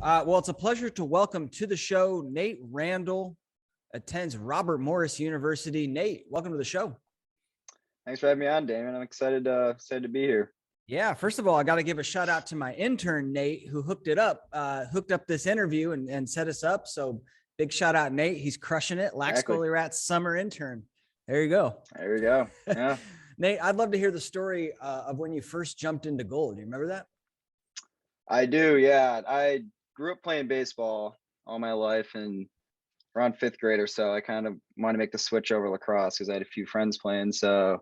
Well, it's a pleasure to welcome to the show Nate Randall, attends Robert Morris University. Nate, welcome to the show. Thanks for having me on, Damon. I'm excited to be here. Yeah, first of all, I got to give a shout out to my intern, Nate, who hooked up this interview and set us up. So big shout out, Nate. He's crushing it. Lax Goalie Rat's summer intern. There you go. There we go. Yeah. Nate, I'd love to hear the story of when you first jumped into goal. Do you remember that? I do. Yeah. I grew up playing baseball all my life, and around fifth grade or so, I kind of wanted to make the switch over lacrosse because I had a few friends playing. So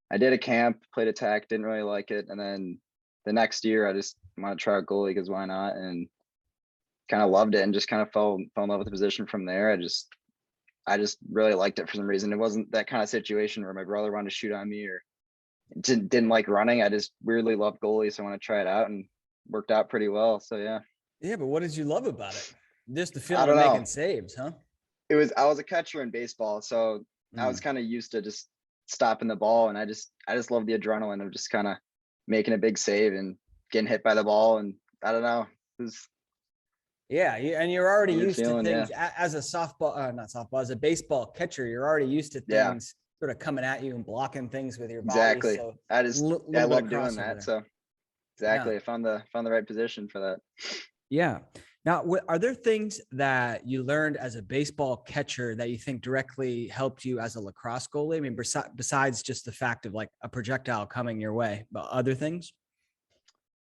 I did a camp, played attack, didn't really like it. And then the next year I just wanted to try out goalie because why not? And kind of loved it and just kind of fell in love with the position from there. I just really liked it for some reason. It wasn't that kind of situation where my brother wanted to shoot on me or didn't like running. I just weirdly loved goalie. So I want to try it out and worked out pretty well. So yeah. Yeah, but what did you love about it? Just the feeling of making saves, huh? I was a catcher in baseball. So I was kind of used to just stopping the ball, and I just love the adrenaline of just kind of making a big save and getting hit by the ball. And I don't know, and you're already used to things as a baseball catcher. You're already used to things sort of coming at you and blocking things with your body. Exactly. So I love doing that. So exactly, I found the right position for that. Yeah. Now, are there things that you learned as a baseball catcher that you think directly helped you as a lacrosse goalie? I mean, besides just the fact of like a projectile coming your way, but other things?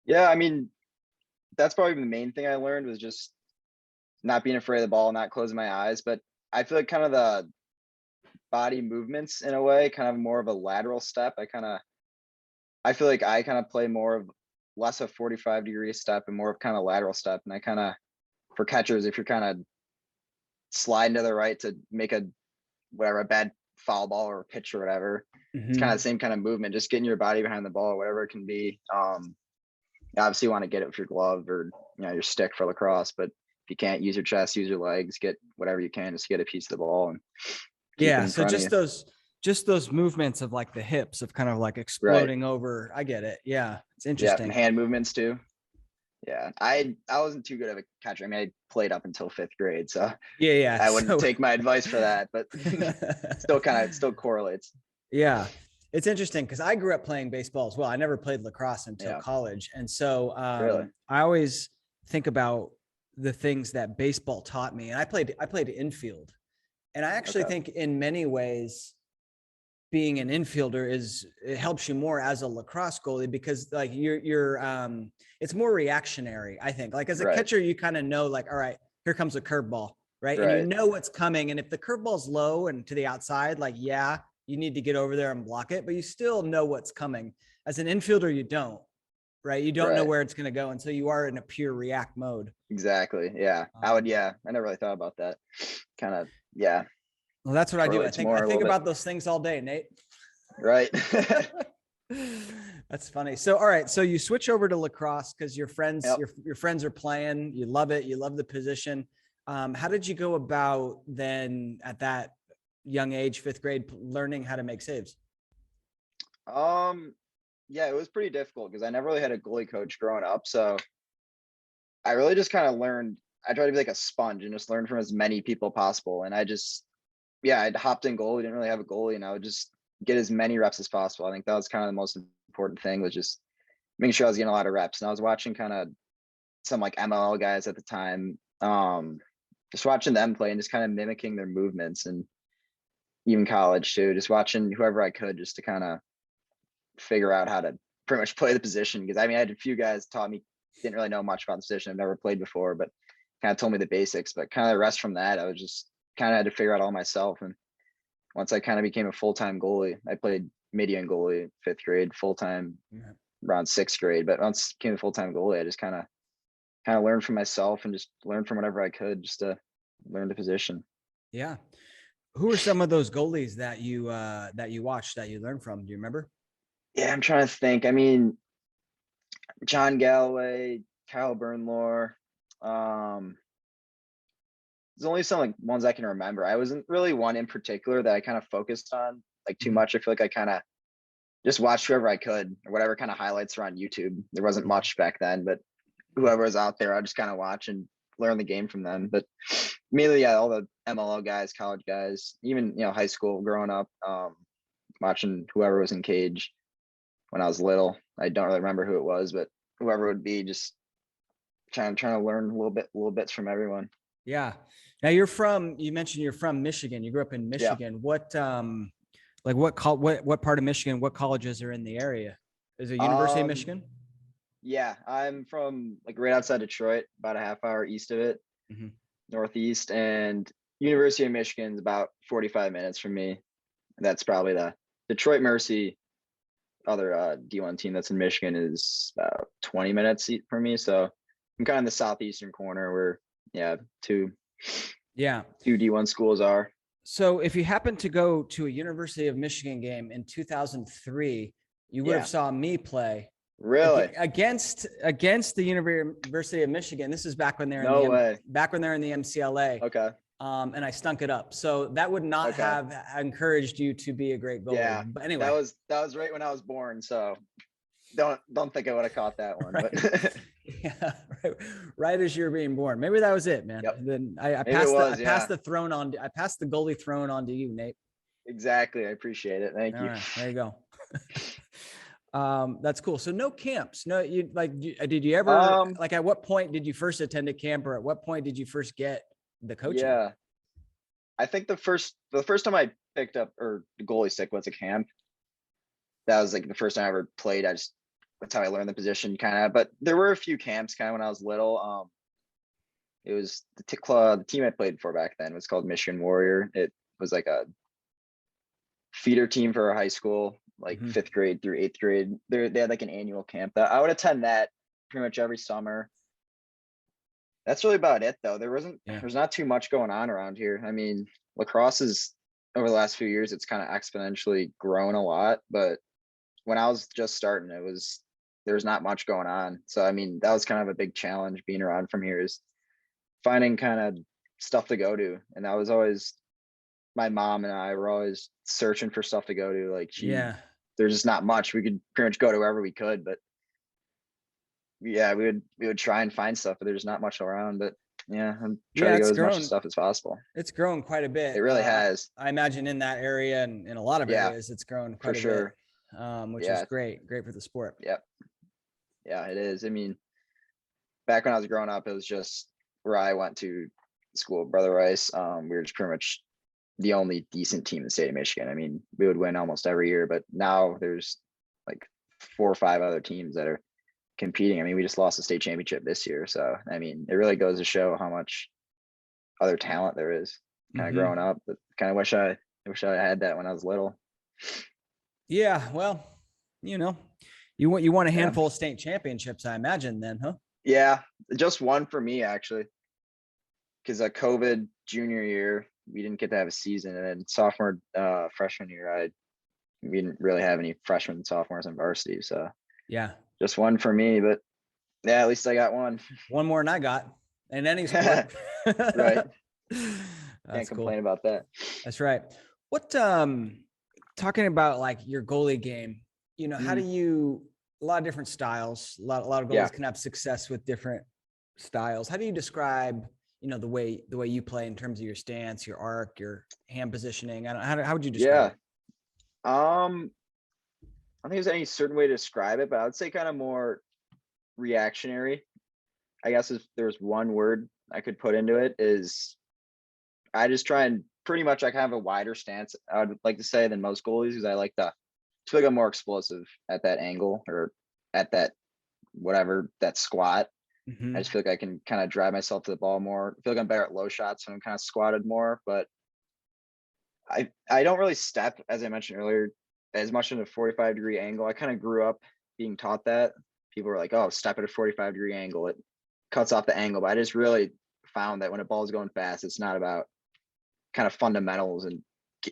Yeah, I mean, that's probably the main thing I learned was just not being afraid of the ball, not closing my eyes. But I feel like kind of the body movements in a way, kind of more of a lateral step. I feel like I kind of play more of less of 45-degree step and more of kind of lateral step. And I kind of, for catchers, if you're kind of sliding to the right to make a bad foul ball or pitch or whatever, it's kind of the same kind of movement, just getting your body behind the ball, whatever it can be. Obviously you want to get it with your glove or, your stick for lacrosse, but if you can't, use your chest, use your legs, get whatever you can just to get a piece of the ball. And so just those movements of like the hips of kind of like exploding over. I get it. Yeah. It's interesting. Yeah, hand movements too. Yeah. I wasn't too good of a catcher. I mean, I played up until fifth grade. So yeah. I wouldn't take my advice for that, but still correlates. Yeah. It's interesting because I grew up playing baseball as well. I never played lacrosse until college. And so I always think about the things that baseball taught me. And I played infield. And I actually think in many ways, being an infielder it helps you more as a lacrosse goalie because like you're it's more reactionary. I think like as a catcher, you kind of know like, all right, here comes a curveball, right? And you know what's coming. And if the curveball's low and to the outside, like, you need to get over there and block it, but you still know what's coming. As an infielder, you don't, right? You don't know where it's going to go until you are in a pure react mode. Exactly. Yeah. I never really thought about that kind of. Yeah. Well, that's what I do. I think about those things all day, Nate. Right. That's funny. So, all right. So you switch over to lacrosse because your friends, your friends are playing. You love it. You love the position. How did you go about then at that young age, fifth grade, learning how to make saves? Yeah, it was pretty difficult because I never really had a goalie coach growing up. So I really just kind of learned. I tried to be like a sponge and just learn from as many people possible. And I'd hopped in goalie, didn't really have a goalie, and I would just get as many reps as possible. I think that was kind of the most important thing, was just making sure I was getting a lot of reps. And I was watching kind of some like MLL guys at the time, just watching them play and just kind of mimicking their movements, and even college too, just watching whoever I could just to kind of figure out how to pretty much play the position. Because I mean, I had a few guys taught me, didn't really know much about the position. I've never played before, but kind of told me the basics. But kind of the rest from that, I was just kind of had to figure out all myself. And once I kind of became a full-time goalie, I played median goalie fifth grade, full-time around sixth grade. But once I became a full-time goalie, I just kind of learned from myself and just learned from whatever I could just to learn the position. Yeah. Who are some of those goalies that you watched that you learned from? Do you remember? Yeah, I'm trying to think. I mean, John Galloway, Kyle Bernlohr. There's only some like ones I can remember. I wasn't really one in particular that I kind of focused on like too much. I feel like I kind of just watched whoever I could or whatever kind of highlights are on YouTube. There wasn't much back then, but whoever is out there, I just kind of watch and learn the game from them. But mainly, yeah, all the MLO guys, college guys, even, high school growing up, watching whoever was in cage when I was little. I don't really remember who it was, but whoever it would be, just trying to learn little bits from everyone. Yeah. Now you mentioned you're from Michigan. You grew up in Michigan. Yeah. What part of Michigan, what colleges are in the area? Is it University of Michigan? Yeah, I'm from like right outside Detroit, about a half hour east of it, northeast, and University of Michigan is about 45 minutes from me. That's probably the Detroit Mercy. Other D1 team that's in Michigan is about 20 minutes from me. So I'm kind of in the southeastern corner where, two D1 schools are. So if you happen to go to a University of Michigan game in 2003, you would have saw me play. Really? Against the University of Michigan. This is back when they're back when they're in the MCLA. Okay. And I stunk it up. So that would not have encouraged you to be a great goalie. Yeah. But anyway, that was right when I was born. So don't think I would have caught that one. Right. But yeah, right as you're being born. Maybe that was it, man. Yep. Then I passed the throne on. I passed the goalie throne on to you, Nate. Exactly. I appreciate it. Thank you. Right, there you go. That's cool. So no camps. No, did you ever like at what point did you first attend a camp, or at what point did you first get the coaching? Yeah. I think the first time I picked up or the goalie stick was a camp. That was like the first time I ever played. That's how I learned the position kind of, but there were a few camps kind of when I was little. It was the team I played for back then was called Michigan Warrior. It was like a feeder team for our high school, like 5th grade through 8th grade. They had like an annual camp that I would attend that pretty much every summer. That's really about it though. There's not too much going on around here. I mean, lacrosse is over the last few years, it's kind of exponentially grown a lot, but when I was just starting, there was not much going on. So, I mean, that was kind of a big challenge being around from here, is finding kind of stuff to go to. And that was always, my mom and I were always searching for stuff to go to. Like, there's just not much. We could pretty much go to wherever we could, but yeah, we would try and find stuff, but there's not much around. But yeah, I'm trying to go as much stuff as possible. It's grown quite a bit. It really has. I imagine in that area and in a lot of areas, it's grown quite a bit. Which is great for the sport. Yep. Yeah, it is. I mean, back when I was growing up, it was just where I went to school, Brother Rice. We were just pretty much the only decent team in the state of Michigan. I mean, we would win almost every year, but now there's like 4 or 5 other teams that are competing. I mean, we just lost the state championship this year. So, I mean, it really goes to show how much other talent there is kind of growing up, but kind of wish I had that when I was little. Yeah, well, you won a handful of state championships, I imagine, then, huh? Yeah, just one for me actually, because COVID junior year we didn't get to have a season, and then sophomore, freshman year we didn't really have any freshmen and sophomores in varsity, so yeah, just one for me. But yeah, at least I got one. One more than I got in any sport. Right. Can't complain about that. That's right. What talking about like your goalie game, how do you, a lot of different styles, a lot of goalies can have success with different styles. How do you describe, the way you play in terms of your stance, your arc, your hand positioning? How would you describe it? I don't think there's any certain way to describe it, but I would say kind of more reactionary. I guess if there's one word I could put into it, is I just try and pretty much I kind of have a wider stance, I would like to say, than most goalies, because I feel like I'm more explosive at that angle, or at that that squat. I just feel like I can kind of drive myself to the ball more. I feel like I'm better at low shots when I'm kind of squatted more, but I don't really step, as I mentioned earlier, as much in a 45-degree angle. I kind of grew up being taught that. People were like, oh, step at a 45-degree angle, it cuts off the angle. But I just really found that when a ball is going fast, it's not about kind of fundamentals, and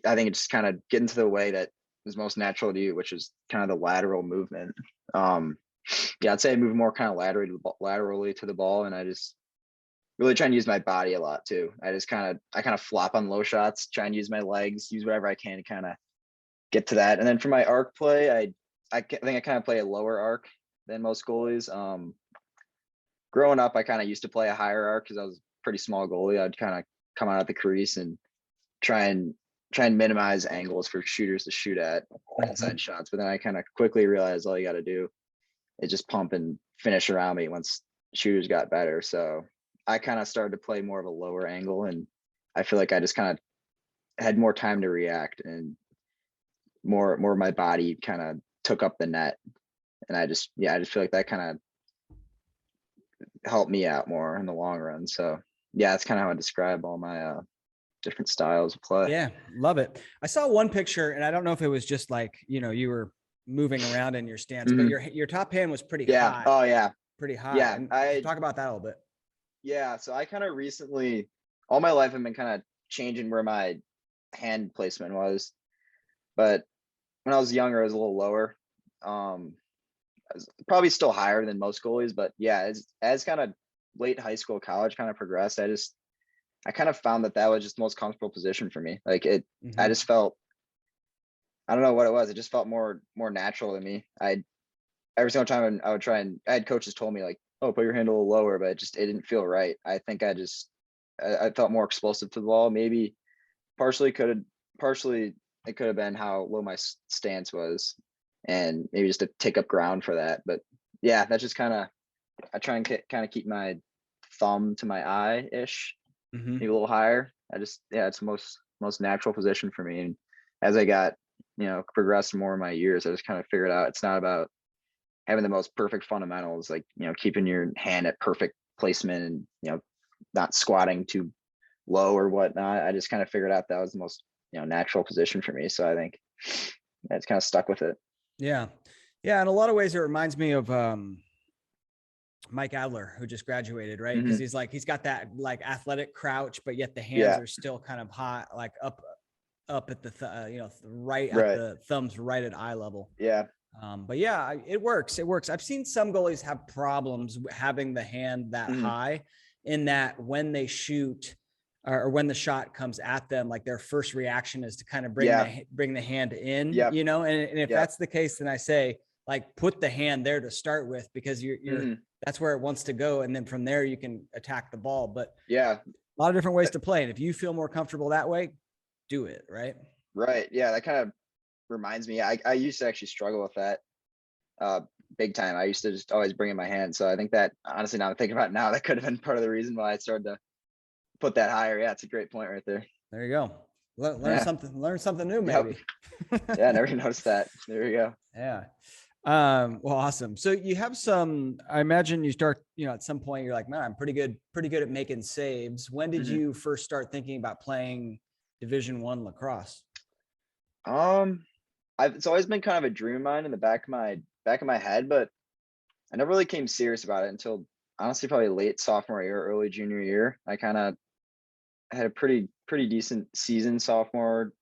I think it's kind of getting to the way that is most natural to you, which is kind of the lateral movement. I'd say I move more kind of laterally to the ball, and I just really try and use my body a lot too. I kind of flop on low shots, try and use my legs, use whatever I can to kind of get to that. And then for my arc play, I think I kind of play a lower arc than most goalies. growing up, I kind of used to play a higher arc because I was a pretty small goalie. I'd kind of come out at the crease and try and minimize angles for shooters to shoot at inside shots. But then I kind of quickly realized all you got to do is just pump and finish around me once shooters got better. So I kind of started to play more of a lower angle, and I feel like I just kind of had more time to react, and more of my body kind of took up the net. And I just feel like that kind of helped me out more in the long run. So yeah, that's kind of how I describe all my different styles of play. Yeah, love it. I saw one picture, and I don't know if it was just like, you were moving around in your stance, but your top hand was pretty high. Oh yeah. Pretty high. Yeah. And talk about that a little bit. Yeah. So I kind of recently, all my life, I've been kind of changing where my hand placement was. But when I was younger, I was a little lower. I was probably still higher than most goalies, but yeah, as kind of late high school, college kind of progressed, I kind of found that was just the most comfortable position for me. Like I just felt, I don't know what it was. It just felt more natural to me. Every single time I would try, and I had coaches told me like, oh, put your hand a little lower, but it didn't feel right. I think I felt more explosive to the ball. Maybe partially it could have been how low my stance was, and maybe just to take up ground for that. But yeah, that's just kind of, I try and kind of keep my thumb to my eye ish, maybe a little higher. It's the most natural position for me. And as I got, progressed more in my years, I just kind of figured out it's not about having the most perfect fundamentals, like, keeping your hand at perfect placement and, not squatting too low or whatnot. I just kind of figured out that was the most, natural position for me. So I think it's kind of stuck with it. Yeah. Yeah. In a lot of ways, it reminds me of Mike Adler, who just graduated, right? Because he's got that like athletic crouch, but yet the hands are still kind of high, like up at the, right at the thumbs, right at eye level. Yeah. But yeah, it works. I've seen some goalies have problems having the hand that high, in that when they shoot or when the shot comes at them, like their first reaction is to kind of bring the hand in, and if that's the case, then I say, like, put the hand there to start with, because you're that's where it wants to go. And then from there you can attack the ball. But yeah, a lot of different ways to play. And if you feel more comfortable that way, do it. Right. Right. Yeah. That kind of reminds me, I used to actually struggle with that big time. I used to just always bring in my hand. So I think that, honestly, now I'm thinking about it now, that could have been part of the reason why I started to put that higher. Yeah, it's a great point right there. There you go. Learn something new, maybe. Yeah, I never noticed that. There you go. Yeah. Well, awesome. So you have I imagine you start, at some point you're like, man, I'm pretty good at making saves. When did you first start thinking about playing Division I lacrosse? It's always been kind of a dream of mine in the back of my head, but I never really came serious about it until, honestly, probably late sophomore year, early junior year. I kind of had a pretty decent season sophomore,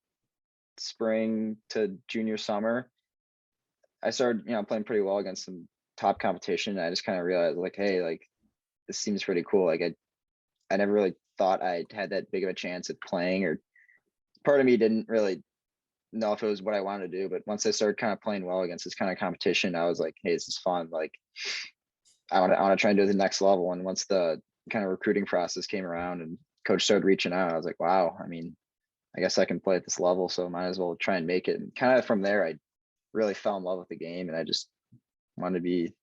spring to junior summer. I started, playing pretty well against some top competition. I just kind of realized, like, hey, like, this seems pretty cool. Like, I never really thought I had that big of a chance at playing, or part of me didn't really know if it was what I wanted to do. But once I started kind of playing well against this kind of competition, I was like, hey, this is fun. Like, I want to try and do the next level. And once the kind of recruiting process came around and coach started reaching out, I was like, wow, I mean, I guess I can play at this level, so might as well try and make it. And kind of from there, I really fell in love with the game, and I just wanted to be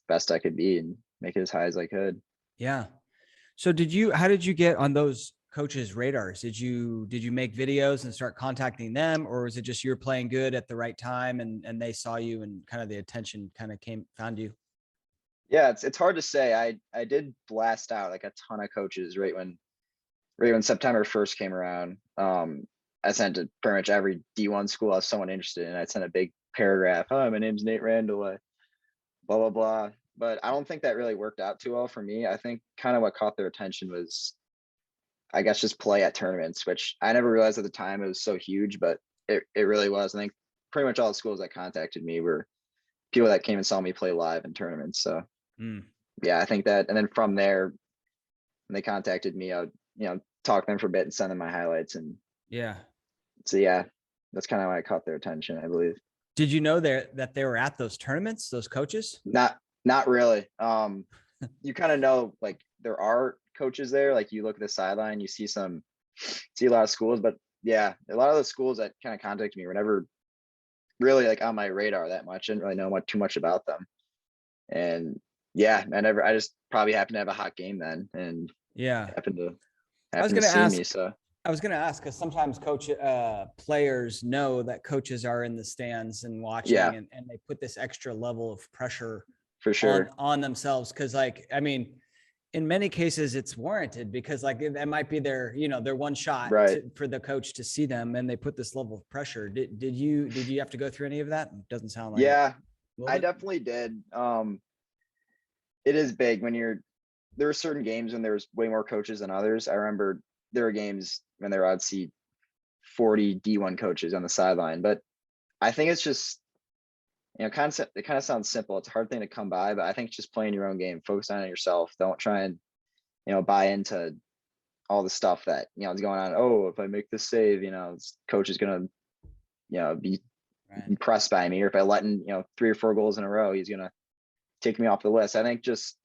best I could be and make it as high as I could. Yeah. So how did you get on those coaches' radars? Did you make videos and start contacting them, or was it just you were playing good at the right time and they saw you and kind of the attention kind of found you? Yeah, it's hard to say. I did blast out like a ton of coaches right when September 1st came around. I sent to pretty much every D1 school I was someone interested in. I sent a big paragraph. Hi, my name's Nate Randall. Blah, blah, blah. But I don't think that really worked out too well for me. I think kind of what caught their attention was, I guess, just play at tournaments, which I never realized at the time it was so huge, but it really was. I think pretty much all the schools that contacted me were people that came and saw me play live in tournaments. So yeah, I think that, and then from there, when they contacted me, I would, talk to them for a bit and send them my highlights. And so yeah, that's kind of why I caught their attention, I believe. Did you know that they were at those tournaments, those coaches? Not really. you kind of know, like, there are coaches there. Like, you look at the sideline, you see a lot of schools, but yeah, a lot of the schools that kind of contact me were never really like on my radar that much. I didn't really know too much about them. And yeah, I just probably happened to have a hot game then, and Yeah. happened I was to going to see ask, me. So because sometimes players know that coaches are in the stands and watching, yeah, and they put this extra level of pressure for sure. on themselves. Cause like, I mean, in many cases it's warranted, because like that might be their one shot Right. for the coach to see them, and they put this level of pressure. Did you have to go through any of that? Doesn't sound like Yeah, it. I definitely did. It is big when there were certain games when there was way more coaches than others. I remember there were games when there I'd see 40 D1 coaches on the sideline, but I think it's just, it kind of sounds simple. It's a hard thing to come by, but I think just playing your own game, focus on it yourself. Don't try and, buy into all the stuff that, is going on. Oh, if I make this save, this coach is going to, be impressed by me. Or if I let in, 3 or 4 goals in a row, he's going to take me off the list. I think just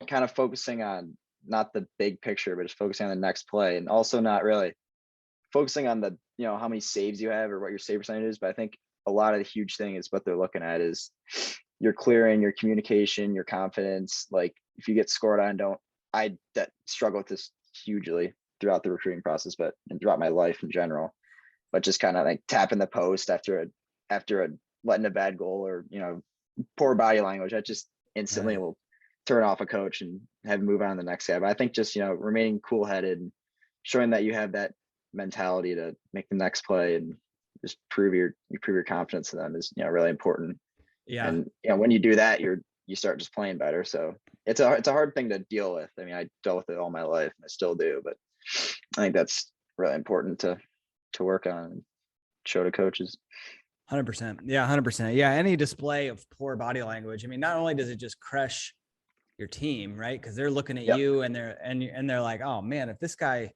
kind of focusing on not the big picture, but just focusing on the next play, and also not really focusing on the, how many saves you have or what your save percentage is. But I think a lot of the huge thing is what they're looking at is your clearing, your communication, your confidence. Like, if you get scored on, I struggle with this hugely throughout the recruiting process, but and throughout my life in general. But just kind of like tapping the post after letting a bad goal, or poor body language, that just instantly will turn off a coach and have him move on to the next guy. But I think just remaining cool headed and showing that you have that mentality to make the next play and just prove your confidence to them is really important. Yeah. And when you do that, you start just playing better. So it's a hard thing to deal with. I mean, I dealt with it all my life and I still do, but I think that's really important to work on and show to coaches. 100%. Yeah. 100%. Yeah. Any display of poor body language, I mean, not only does it just crush your team, right? Because they're looking at you and they're like, oh man, if this guy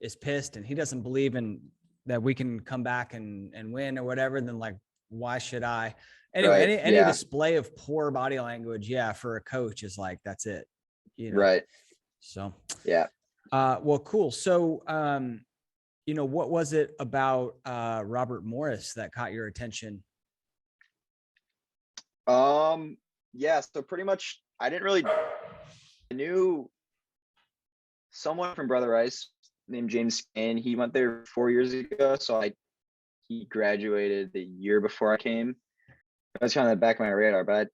is pissed and he doesn't believe in that we can come back and win or whatever, then like, why should I? Anyway, any display of poor body language, for a coach is like, that's it. Right. So yeah. Well, cool. So what was it about Robert Morris that caught your attention? Yeah, so pretty much I knew someone from Brother Rice named James, and he went there 4 years ago. So he graduated the year before I came. I was kind of in the back of my radar, but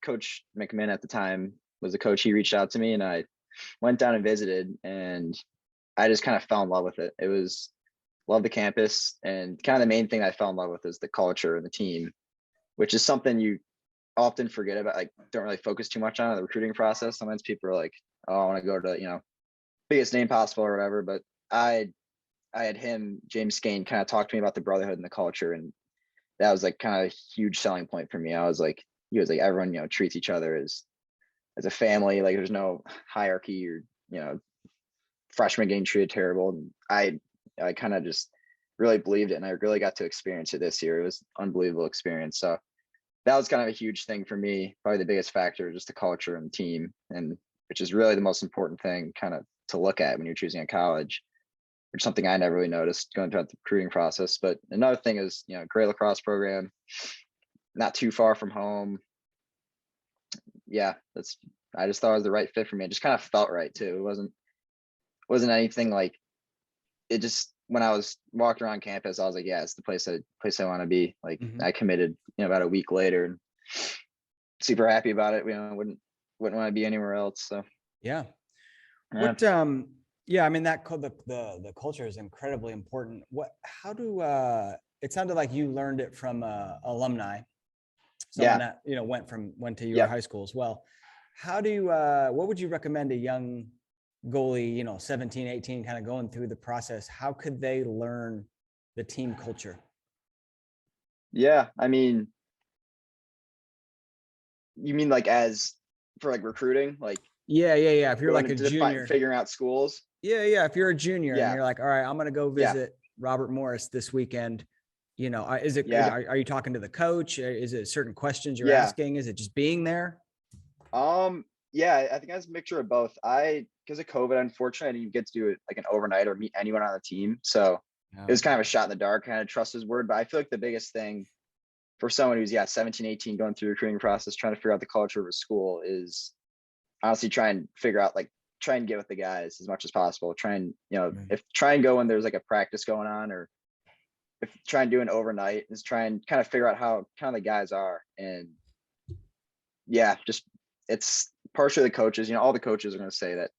Coach McMahon at the time was the coach. He reached out to me and I went down and visited, and I just kind of fell in love with it. Love the campus, and kind of the main thing I fell in love with is the culture and the team, which is something you often forget about. Like, don't really focus too much on the recruiting process. Sometimes people are like, oh, I want to go to, biggest name possible or whatever. But I had him, James Skane, kind of talk to me about the brotherhood and the culture. And that was like kind of a huge selling point for me. He was like, everyone, treats each other as a family. Like, there's no hierarchy or, freshmen getting treated terrible. And I kind of just really believed it, and I really got to experience it this year. It was an unbelievable experience. So that was kind of a huge thing for me. Probably the biggest factor, just the culture and the team, and which is really the most important thing kind of to look at when you're choosing a college, which is something I never really noticed going through the recruiting process. But another thing is, great lacrosse program, not too far from home. Yeah, I just thought it was the right fit for me. It just kind of felt right too. It wasn't anything like, it just, when I was walking around campus, I was like, yeah, it's the place I want to be. Like, I committed, about a week later, and super happy about it. Wouldn't want to be anywhere else. So yeah. What I mean, that the culture is incredibly important. It sounded like you learned it from alumni, someone that went to your high school as well. What would you recommend a young goalie, 17, 18, kind of going through the process? How could they learn the team culture? Yeah, I mean, you mean like as for like recruiting, like yeah. If you're like a junior, figuring out schools. Yeah. If you're a junior and you're like, all right, I'm going to go visit Robert Morris this weekend. Is it? Are you talking to the coach? Is it certain questions you're asking? Is it just being there? Yeah, I think I was a mixture of both. Because of COVID, unfortunately, I didn't get to do it like an overnight or meet anyone on the team. So it was kind of a shot in the dark, kind of trust his word. But I feel like the biggest thing for someone who's 17, 18, going through the recruiting process, trying to figure out the culture of a school is honestly try and get with the guys as much as possible. Try and go when there's like a practice going on, or if try and do an overnight, is try and kind of figure out how kind of the guys are. And yeah, just it's partially the coaches. All the coaches are going to say that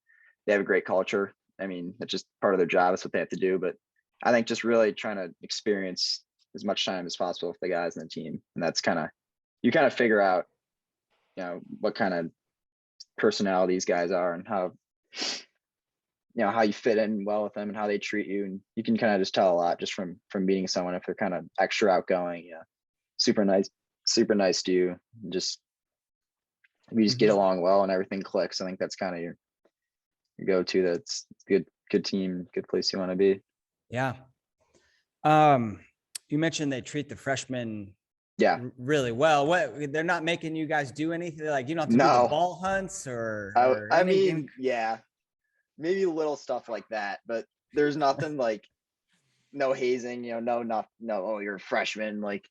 they have a great culture. I mean, it's just part of their job. It's what they have to do. But I think just really trying to experience as much time as possible with the guys in the team. And that's you kind of figure out, what kind of personality these guys are and how you fit in well with them and how they treat you. And you can kind of just tell a lot just from meeting someone, if they're kind of extra outgoing, super nice to you. And just, we just get along well and everything clicks. I think that's kind of your go-to. That's good team, good place you want to be. Yeah. You mentioned they treat the freshmen really well. What, they're not making you guys do anything? Like, you don't have to do the ball hunts or I mean, yeah, maybe little stuff like that, but there's nothing like no hazing, no, oh, you're a freshman, like,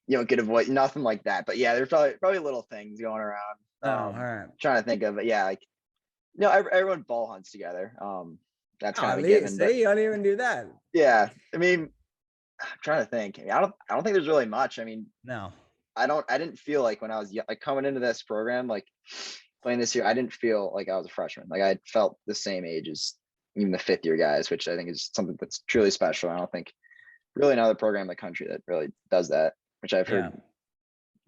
get a voice, nothing like that. But yeah, there's probably little things going around. All right. Trying to think of it. Yeah, like, everyone ball hunts together. That's kind of a given. But you don't even do that. Yeah, I mean, I'm trying to think. I don't think there's really much. I mean, no, I didn't feel like when I was like coming into this program, like playing this year, I didn't feel like I was a freshman. Like I felt the same age as even the 5th year guys, which I think is something that's truly special. I don't think really another program in the country that really does that, which I've heard,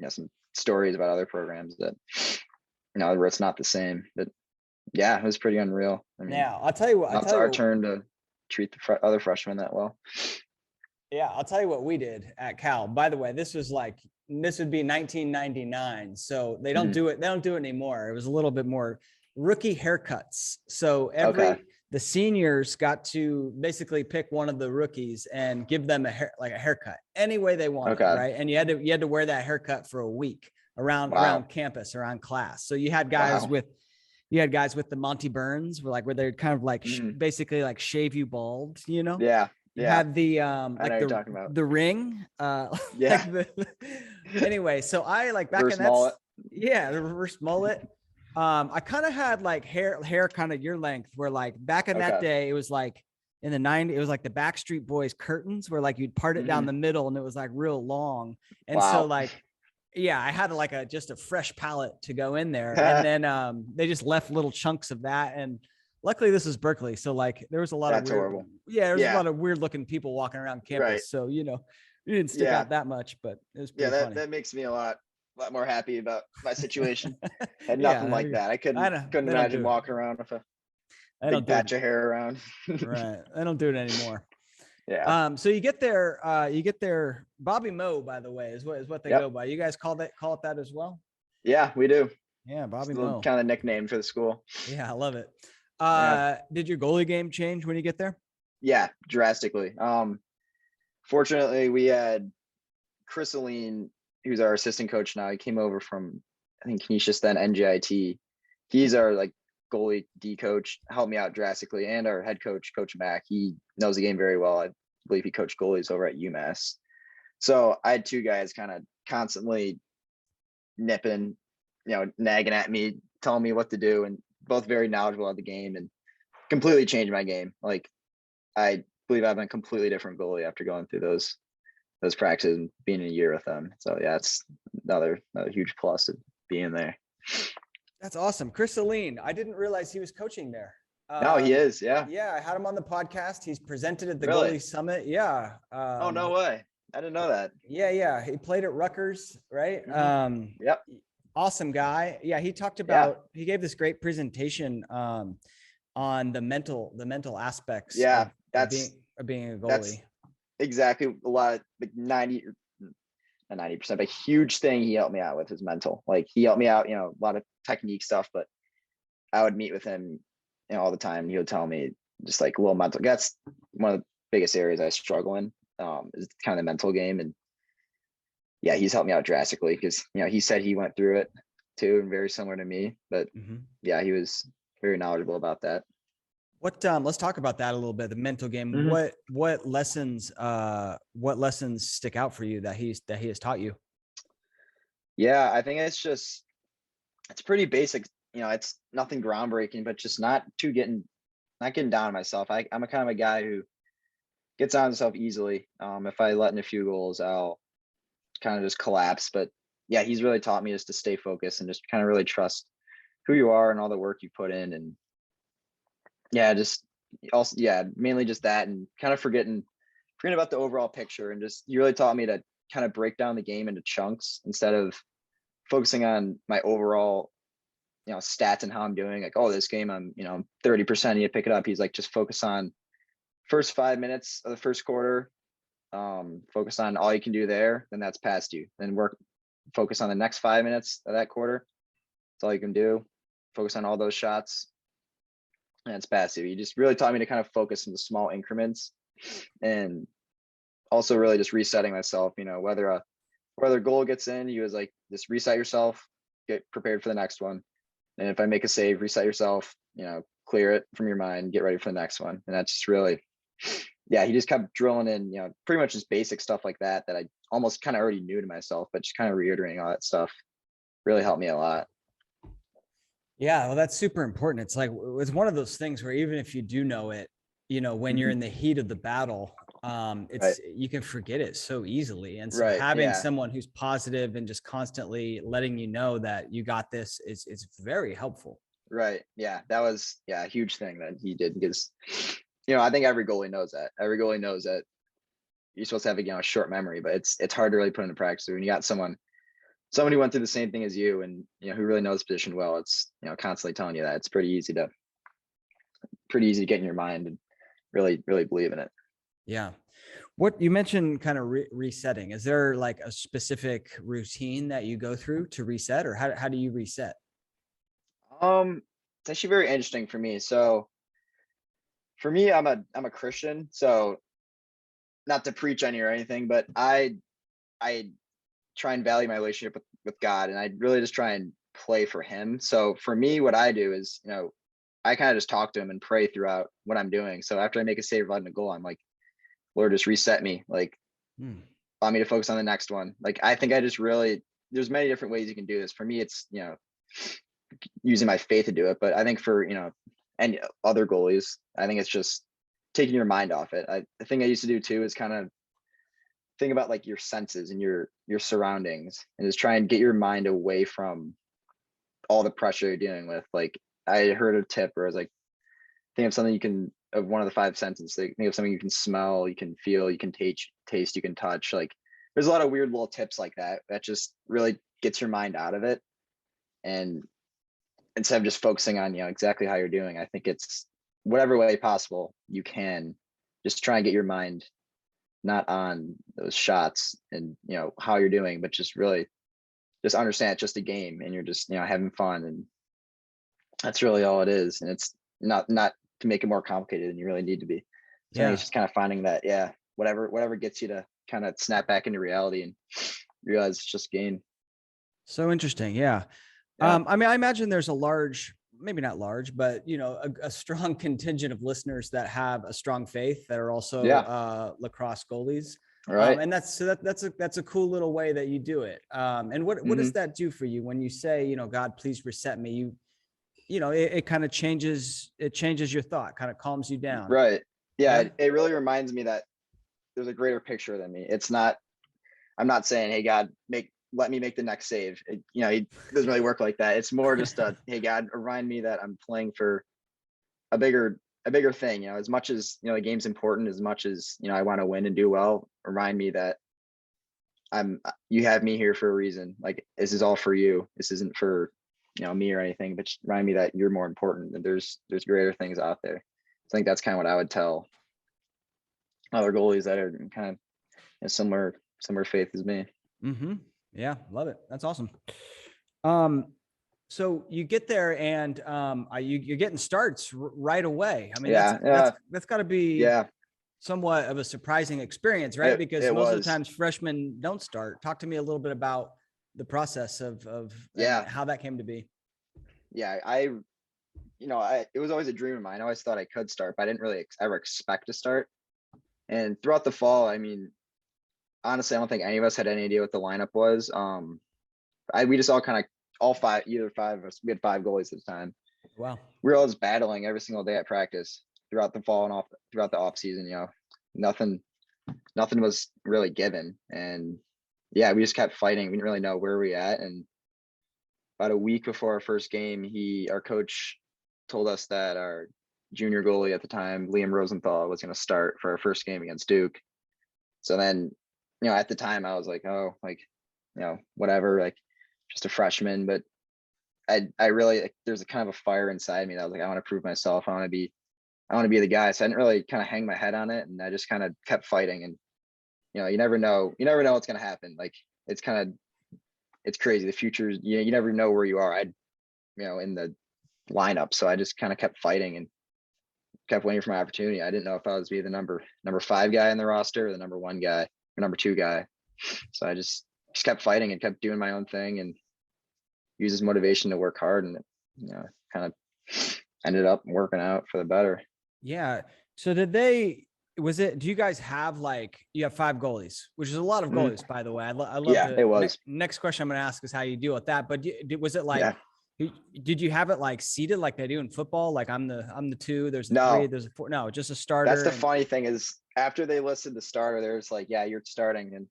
some stories about other programs that, where it's not the same. But yeah, it was pretty unreal. I mean, yeah, I'll tell you what. It's our turn to treat the other freshmen that well. Yeah, I'll tell you what we did at Cal. By the way, this would be 1999. So they don't do it. They don't do it anymore. It was a little bit more rookie haircuts. So the seniors got to basically pick one of the rookies and give them a haircut any way they wanted, right? And you had to wear that haircut for a week around campus, around class. So you had guys with the Monty Burns, where they're kind of like basically like shave you bald, Yeah. You had the the ring. Anyway, so I like back in that mullet. Yeah, the reverse mullet. I kind of had like hair kind of your length, where like back in that day, it was like in the 90s, it was like the Backstreet Boys curtains, where like you'd part it down the middle and it was like real long. And so like, yeah, I had like just a fresh palette to go in there. And then they just left little chunks of that. And luckily this is Berkeley. So like there was a lot of a lot of weird looking people walking around campus. Right. So, you didn't stick out that much, but it was pretty funny. That makes me a lot more happy about my situation. Had nothing like that. I couldn't imagine walking around with a big patch of hair around. Right. I don't do it anymore. Yeah. So you get there. Bobby Moe, by the way, is what they go by. You guys call it that as well? Yeah, we do. Yeah, Bobby Moe. Kind of nickname for the school. Yeah, I love it. Did your goalie game change when you get there? Yeah, drastically. Fortunately, we had Kris Alleyne, who's our assistant coach now. He came over from, I think, Canisius, then NJIT. He's our like goalie D coach, helped me out drastically, and our head coach, Coach Mack. He knows the game very well. I believe he coached goalies over at UMass. So I had 2 guys kind of constantly nipping, nagging at me, telling me what to do, and both very knowledgeable of the game and completely changed my game. Like I believe I've been a completely different goalie after going through those practices and being a year with them. So yeah, it's another huge plus of being there. That's awesome. Kris Alleyne, I didn't realize he was coaching there. No, he is. Yeah. Yeah. I had him on the podcast. He's presented at the Goalie Summit. Yeah. Oh, no way. I didn't know that. Yeah. He played at Rutgers, right? Yep. Awesome guy. Yeah. He talked about, he gave this great presentation on the mental aspects of being a goalie. That's exactly a lot of like 90%, but a huge thing he helped me out with is mental. Like he helped me out, a lot of technique stuff, but I would meet with him, all the time. He would tell me just like a little mental. That's one of the biggest areas I struggle in, is kind of the mental game. And yeah, he's helped me out drastically because, he said he went through it too, and very similar to me. But yeah, he was very knowledgeable about that. Let's talk about that a little bit. The mental game. What lessons stick out for you that he has taught you? Yeah, I think it's pretty basic. It's nothing groundbreaking, but just not getting down on myself. I'm a kind of a guy who gets on himself easily. If I let in a few goals, I'll kind of just collapse. But yeah, he's really taught me just to stay focused and just kind of really trust who you are and all the work you put in. And yeah, mainly just that, and kind of forgetting about the overall picture. And just, you really taught me to kind of break down the game into chunks instead of focusing on my overall, stats and how I'm doing. Like, oh, this game I'm, 30%, you pick it up. He's like, just focus on first 5 minutes of the first quarter. Focus on all you can do there. Then that's past you. Then focus on the next 5 minutes of that quarter. That's all you can do. Focus on all those shots. And it's passive. You just really taught me to kind of focus in the small increments, and also really just resetting myself. Whether a goal gets in, he was like, just reset yourself, get prepared for the next one. And if I make a save, reset yourself, clear it from your mind, get ready for the next one. And that's just really, yeah, he just kept drilling in, pretty much just basic stuff like that I almost kind of already knew to myself, but just kind of reiterating all that stuff really helped me a lot. Yeah, well, that's super important. It's like, it's one of those things where even if you do know it, when you're in the heat of the battle, you can forget it so easily. And so having someone who's positive and just constantly letting you know that you got this is very helpful. Right. Yeah. That was a huge thing that he did, because, I think every goalie knows that. Every goalie knows that you're supposed to have a short memory, but it's hard to really put into practice. When you got someone who went through the same thing as you, and who really knows the position well, it's constantly telling you that. It's pretty easy to get in your mind and really believe in it. Yeah. What you mentioned, kind of resetting, is there like a specific routine that you go through to reset, or how do you reset? It's actually very interesting for me. So for me, I'm a Christian, so not to preach on you or anything, but I try and value my relationship with God, and I really just try and play for him. So for me, what I do is, I kind of just talk to him and pray throughout what I'm doing. So after I make a save, letting a goal, I'm like, Lord, just reset me. Like, allow me to focus on the next one. Like, I think there's many different ways you can do this. For me, it's, using my faith to do it. But I think for, and other goalies, I think it's just taking your mind off it. The thing I used to do too is kind of think about like your senses and your surroundings, and just try and get your mind away from all the pressure you're dealing with. Like, I heard a tip where I was like, think of something of one of the 5 senses. Think of something you can smell, you can feel, you can taste, you can touch. Like, there's a lot of weird little tips like that just really gets your mind out of it. And instead of just focusing on, exactly how you're doing, I think it's whatever way possible you can just try and get your mind not on those shots and, how you're doing, but just really just understand it's just a game, and you're just, having fun. And that's really all it is. And it's not to make it more complicated than you really need to be. So it's just kind of finding that, whatever gets you to kind of snap back into reality and realize it's just game. So interesting. Yeah. I mean, I imagine there's a large, maybe not large, but a strong contingent of listeners that have a strong faith that are also lacrosse goalies. Right. And that's a cool little way that you do it. And what does that do for you when you say, God, please reset me? It kind of changes your thought, kind of calms you down. Right. Yeah. It really reminds me that there's a greater picture than me. I'm not saying, hey, God, let me make the next save. It doesn't really work like that. It's more just hey, God, remind me that I'm playing for a bigger thing. As much as, the game's important, as much as, I want to win and do well, remind me that you have me here for a reason. Like, this is all for you. This isn't for, me or anything, but just remind me that you're more important, and there's greater things out there. I think that's kind of what I would tell other goalies that are kind of similar faith as me. Yeah, love it. That's awesome. So you get there, and you're getting starts right away. I mean, that's got to be somewhat of a surprising experience, right? Because most of the times freshmen don't start. Talk to me a little bit about the process of how that came to be. Yeah. It was always a dream of mine. I always thought I could start, but I didn't really ever expect to start. And throughout the fall, I mean, honestly, I don't think any of us had any idea what the lineup was. We just all kind of either five of us, we had 5 goalies at the time. Wow. We were all just battling every single day at practice throughout the fall and throughout the off season. Nothing was really given. And yeah, we just kept fighting. We didn't really know where we at. And about a week before our first game, our coach told us that our junior goalie at the time, Liam Rosenthal, was going to start for our first game against Duke. So then, at the time I was like, oh, like, whatever, like just a freshman. But I really, like, there's a kind of a fire inside me that I was like, I want to prove myself. I want to be the guy. So I didn't really kind of hang my head on it. And I just kind of kept fighting. And, you never know what's going to happen. Like, it's crazy. The future, you never know where you are. In the lineup. So I just kind of kept fighting and kept waiting for my opportunity. I didn't know if I was be the number 5 guy in the roster or the number 1 guy or number 2 guy. So I just kept fighting and kept doing my own thing and used as motivation to work hard, and kind of ended up working out for the better. Yeah. So do you guys have, like, you have 5 goalies, which is a lot of goalies, by the way. I love it was. Next question I'm going to ask is how you deal with that. But was it like, did you have it like seated like they do in football? Like I'm the 2, there's a 3, there's a 4. No, just a starter. That's the funny thing is, after they listed the starter, they're just like, yeah, you're starting, and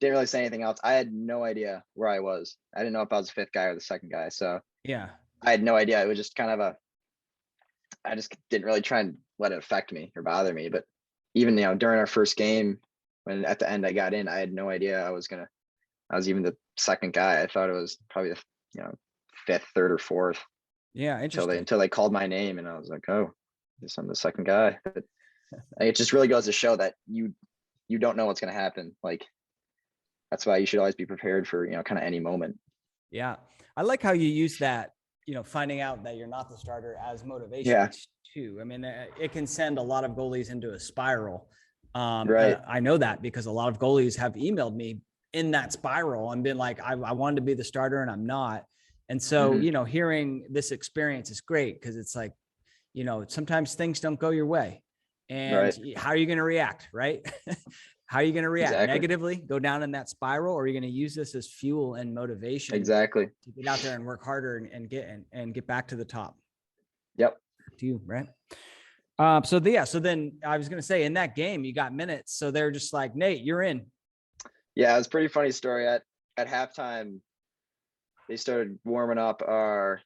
didn't really say anything else. I had no idea where I was. I didn't know if I was the 5th guy or the 2nd guy. So yeah, I had no idea. It was just kind of I just didn't really try and let it affect me or bother me. But even, during our first game, when at the end I got in, I had no idea I was even the 2nd guy. I thought it was probably the, 5th, 3rd or 4th. Yeah. Interesting. Until they called my name, and I was like, oh, I guess I'm the 2nd guy. But it just really goes to show that you don't know what's going to happen. Like, that's why you should always be prepared for, kind of any moment. Yeah. I like how you use that, finding out that you're not the starter as motivation too. I mean, it can send a lot of goalies into a spiral. Right. I know that because a lot of goalies have emailed me in that spiral and been like, I wanted to be the starter and I'm not. And so, hearing this experience is great because it's like, sometimes things don't go your way. And how are you going to react? Right. How are you going to react? Exactly. Negatively, go down in that spiral, or are you going to use this as fuel and motivation? Exactly. To get out there and work harder and get back to the top. Yep. To you, right? So then I was going to say, in that game, you got minutes. So they're just like, Nate, you're in. Yeah. It was a pretty funny story. At halftime, they started warming up our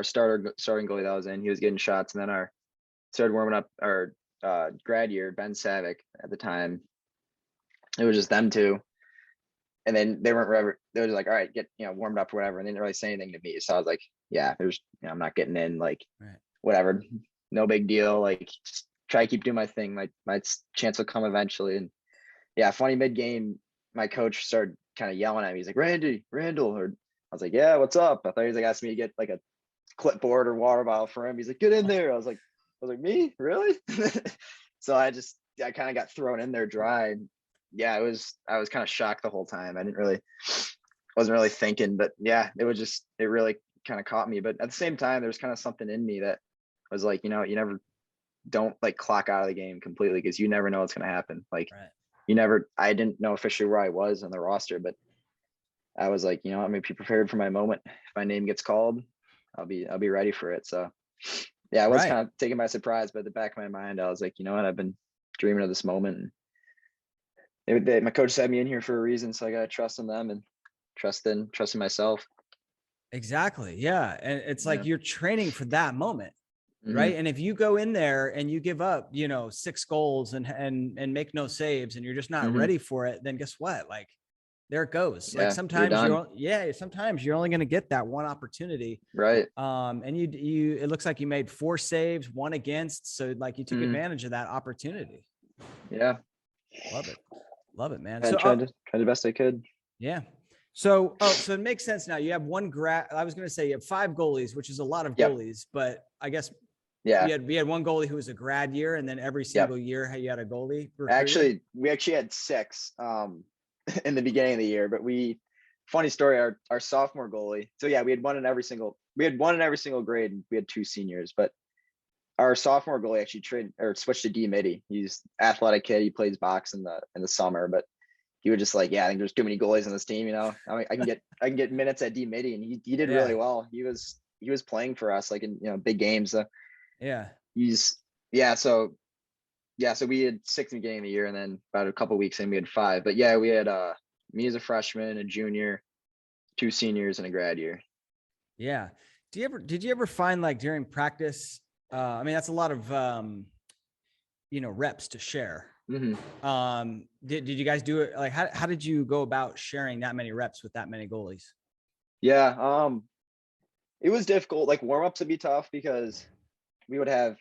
starting goalie that was in. He was getting shots, and then started warming up our grad year, Ben Savick at the time. It was just them 2. And then they were just like, all right, get, warmed up or whatever. And they didn't really say anything to me. So I was like, yeah, I'm not getting in, like, whatever, no big deal. Like, just try to keep doing my thing. My chance will come eventually. And yeah, funny mid-game, my coach started kind of yelling at me. He's like, Randall, or I was like, yeah, what's up? I thought he was like asking me to get like a clipboard or water bottle for him. He's like, get in there. I was like, me? Really? So I kind of got thrown in there dry. Yeah, I was kind of shocked the whole time. Wasn't really thinking, but yeah, it really kind of caught me. But at the same time, there's kind of something in me that was like, you never don't like clock out of the game completely, because you never know what's going to happen. Like I didn't know officially where I was on the roster, but I was like, I'm going to be prepared for my moment. If my name gets called, I'll be ready for it. So yeah, I was kind of taken by surprise, but at the back of my mind, I was like, you know what, I've been dreaming of this moment. And my coach set me in here for a reason, so I got to trust in them and trust in myself. Exactly. Yeah. And it's like you're training for that moment. Right. And if you go in there and you give up, 6 goals and make no saves, and you're just not ready for it, then guess what? Like, there it goes. Like sometimes sometimes you're only going to get that one opportunity. Right. And it looks like you made 4 saves, 1 against. So like you took advantage of that opportunity. Yeah. Love it, man. So tried the best I could. Yeah. So it makes sense now. You have I was going to say you have 5 goalies, which is a lot of goalies, but I guess we had 1 goalie who was a grad year, and then every single year you had a goalie. We actually had 6 in the beginning of the year, but funny story, our sophomore goalie. So yeah, we had one in every single grade, and we had 2 seniors, but our sophomore goalie actually switched to D midi. He's athletic kid. He plays box in the summer, but he was just like, yeah, I think there's too many goalies on this team. You know, I can get minutes at D midi, and he did really well. He was playing for us like in big games. So so we had 6 in the beginning of the year, and then about a couple of weeks in we had 5. But yeah, we had me as a freshman, a junior, 2 seniors, and a grad year. Yeah. Did you ever find like during practice? I mean, that's a lot of reps to share. Mm-hmm. Did you guys do it? Like, how did you go about sharing that many reps with that many goalies? Yeah. It was difficult. Like warm-ups would be tough because we would have,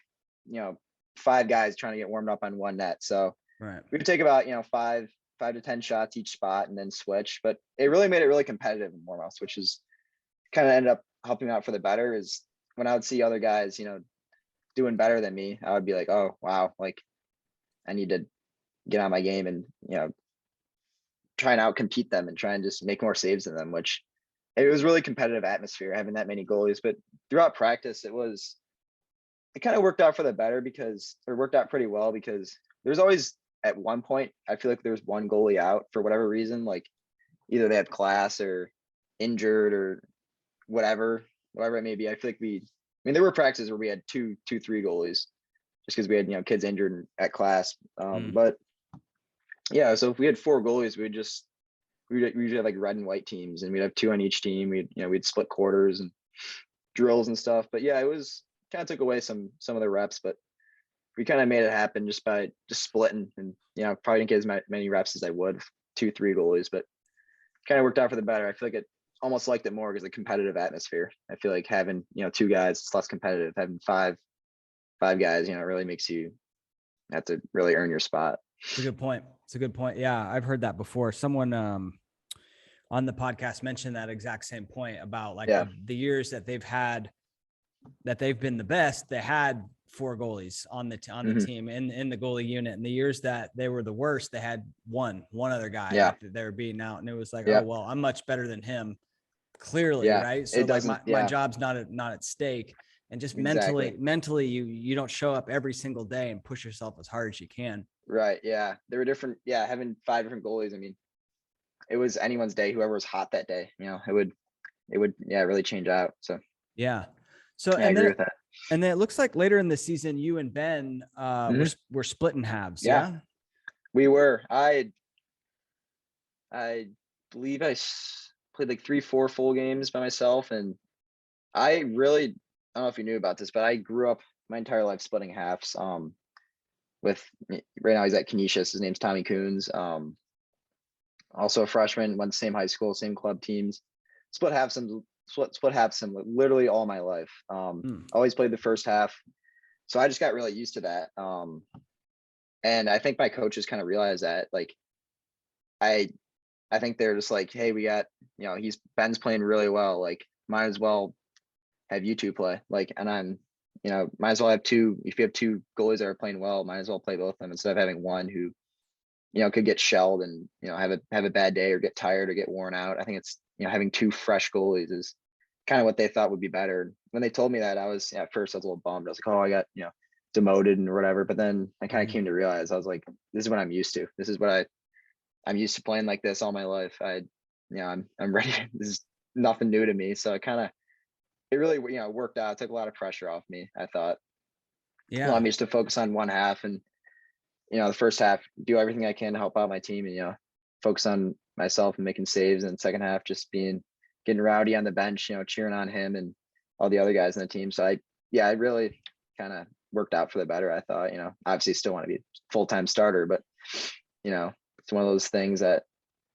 5 guys trying to get warmed up on one net. So we would take about, 5 to 10 shots each spot and then switch. But it really made it really competitive in warm-ups, which is kind of ended up helping out for the better. Is when I would see other guys, doing better than me, I would be like, oh wow, like I need to get on my game and try and outcompete them and try and just make more saves than them, which it was really competitive atmosphere having that many goalies. But throughout practice it kind of worked out for the better worked out pretty well because there's always at one point I feel like there's one goalie out for whatever reason, like either they had class or injured or whatever it may be. I feel like there were practices where we had 2, 3 goalies just because we had, kids injured at class. But yeah, so if we had 4 goalies, we'd usually have like red and white teams, and we'd have 2 on each team. We'd split quarters and drills and stuff. But yeah, it was kind of took away some of the reps, but we kind of made it happen just by just splitting, and probably didn't get as many reps as I would 2, 3 goalies, but kind of worked out for the better. I feel like it almost liked it more because the competitive atmosphere. I feel like having 2 guys, it's less competitive. Having five guys, it really makes you have to really earn your spot. It's a good point. Yeah, I've heard that before. Someone on the podcast mentioned that exact same point about like the years that they've been the best. They had 4 goalies on the team in the goalie unit, and the years that they were the worst, they had one other guy that they were beating out, and it was like, oh well, I'm much better than him, clearly, right? So like my job's not at stake, and just mentally you don't show up every single day and push yourself as hard as you can. Right. Yeah, there were different. Yeah, having 5 different goalies. I mean, it was anyone's day. Whoever was hot that day, it would really change out. So yeah. So I agree with that. And then it looks like later in the season, you and Ben were splitting halves. Yeah, we were. I believe I played like 3, 4 full games by myself, and I don't know if you knew about this, but I grew up my entire life splitting halves. With right now he's at Canisius. His name's Tommy Coons. Also a freshman, went the same high school, same club teams. Split halves literally all my life. Always played the first half, so I just got really used to that. And I think my coaches kind of realized that. Like, I think they're just like, hey, we got Ben's playing really well. Like, might as well have you 2 play. Like, and I'm might as well have 2. If you have 2 goalies that are playing well, might as well play both of them instead of having one who could get shelled and have a bad day or get tired or get worn out. I think it's having 2 fresh goalies is kind of what they thought would be better. When they told me that, at first I was a little bummed. I was like, oh, I got demoted and whatever. But then I kind of came to realize, I was like, this is what I'm used to. This is what I'm used to playing like this all my life. I'm ready. This is nothing new to me. So it really worked out. It took a lot of pressure off me, I thought. Allowed me just to focus on one half, and the first half do everything I can to help out my team, and focus on myself and making saves, and second half just getting rowdy on the bench, cheering on him and all the other guys in the team. So I really kind of worked out for the better, I thought. Obviously still want to be a full-time starter, but it's one of those things that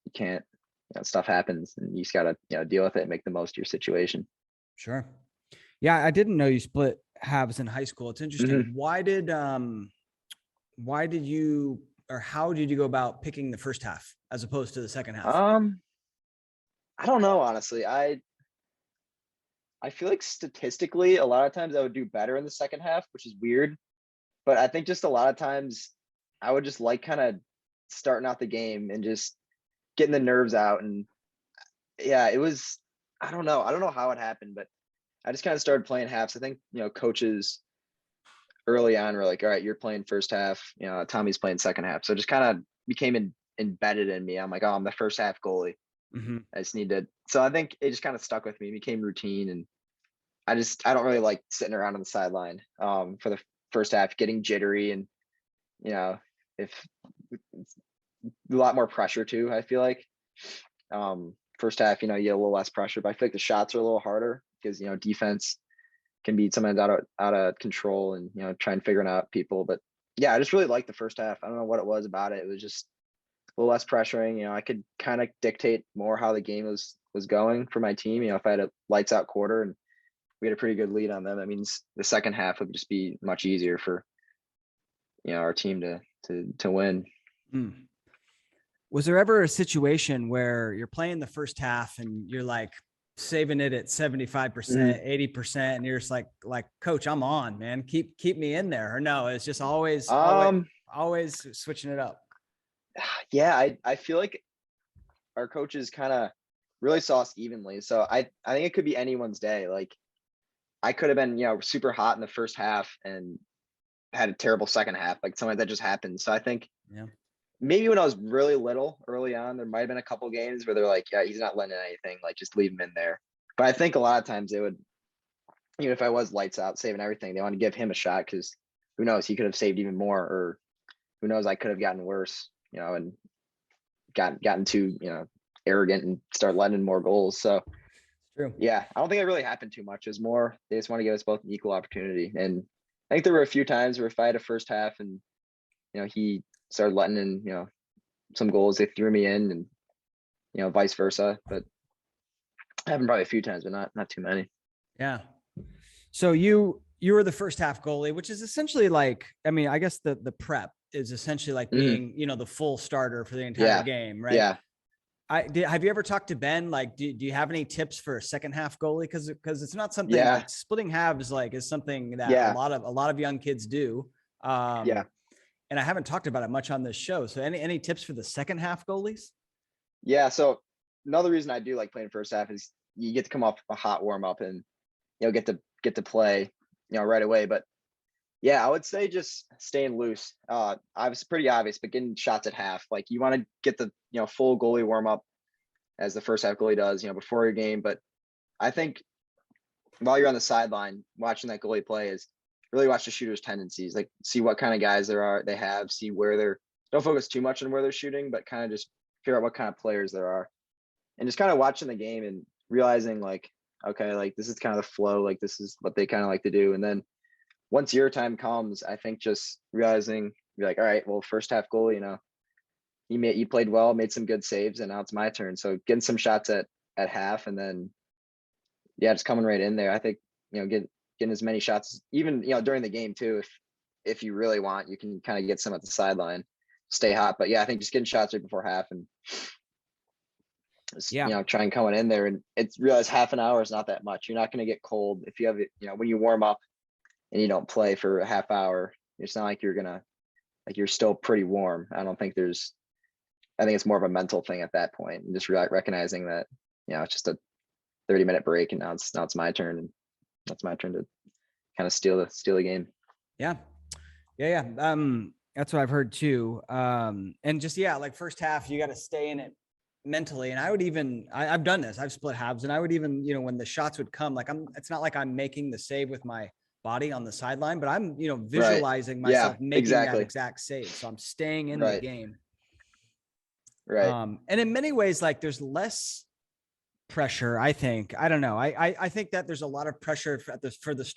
you can't, stuff happens, and you just gotta deal with it and make the most of your situation. Sure. Yeah, I didn't know you split halves in high school. It's interesting. Why did you, or how did you go about picking the first half as opposed to the second half? I don't know, honestly. I feel like statistically, a lot of times I would do better in the second half, which is weird. But I think just a lot of times I would just like kind of starting out the game and just getting the nerves out. And yeah, it was, I don't know. I don't know how it happened, but I just kind of started playing halves. I think, coaches early on were like, all right, you're playing first half, Tommy's playing second half. So it just kind of became embedded in me. I'm like, oh, I'm the first half goalie. Mm-hmm. I just need to. So I think it just kind of stuck with me. It became routine. And I don't really like sitting around on the sideline for the first half, getting jittery. And, if it's a lot more pressure too, I feel like. First half, you get a little less pressure, but I feel like the shots are a little harder because, defense can be sometimes out of control and, trying to figure out people. But yeah, I just really liked the first half. I don't know what it was about it. It was just a little less pressuring. I could kind of dictate more how the game was going for my team. If I had a lights out quarter and we had a pretty good lead on them, that means the second half would just be much easier for, our team to win. Mm. Was there ever a situation where you're playing the first half and you're like saving it at 75%, 80%, and you're just like, coach, I'm on, man. Keep me in there. Or no, it's just always switching it up. Yeah, I feel like our coaches kind of really saw us evenly. So I think it could be anyone's day. Like I could have been, super hot in the first half and had a terrible second half. Like something that just happened. So I think maybe when I was really little early on, there might've been a couple games where they're like, yeah, he's not letting anything, like just leave him in there. But I think a lot of times they would, even if I was lights out, saving everything, they want to give him a shot because who knows, he could have saved even more, or who knows, I could have gotten worse, and gotten too, arrogant and start letting in more goals. So true. Yeah, I don't think it really happened too much. It's more they just want to give us both an equal opportunity. And I think there were a few times where if I had a first half and he started letting in some goals, they threw me in, and vice versa. But I happened probably a few times, but not too many. Yeah. So you were the first half goalie, which is essentially like, I mean, I guess the prep is essentially like being, the full starter for the entire game, right? Yeah. Have you ever talked to Ben? Like, do you have any tips for a second half goalie? Cause it's not something like splitting halves, like is something that a lot of young kids do. And I haven't talked about it much on this show. So any tips for the second half goalies? Yeah. So another reason I do like playing first half is you get to come off a hot warm up and, get to play, right away. But yeah, I would say just staying loose. I was pretty obvious, but getting shots at half, like you want to get the, full goalie warm up as the first half goalie does, before your game. But I think while you're on the sideline watching that goalie play is really watch the shooter's tendencies, like see what kind of guys they have, see where don't focus too much on where they're shooting, but kind of just figure out what kind of players there are and just kind of watching the game and realizing like, okay, like this is kind of the flow, like this is what they kind of like to do. And then once your time comes, I think just realizing you're like, all right, well, first half goalie, you played well, made some good saves, and now it's my turn. So getting some shots at half, and then just coming right in there. I think getting as many shots, even during the game too. If you really want, you can kind of get some at the sideline, stay hot. But I think just getting shots right before half and trying coming in there, and it's realize half an hour is not that much. You're not going to get cold if you have it. When you warm up and you don't play for a half hour, it's not like you're still pretty warm. I think it's more of a mental thing at that point, and just recognizing that it's just a 30-minute break, and now it's my turn, and that's my turn to kind of steal the game. Yeah. That's what I've heard too. And just like first half, you got to stay in it mentally. And I would even I've done this. I've split halves, and I would even when the shots would come, like it's not like I'm making the save with my body on the sideline, but I'm visualizing myself making that exact save. So I'm staying in the game. Right. And in many ways, like there's less pressure, I think. I don't know. I think that there's a lot of pressure at the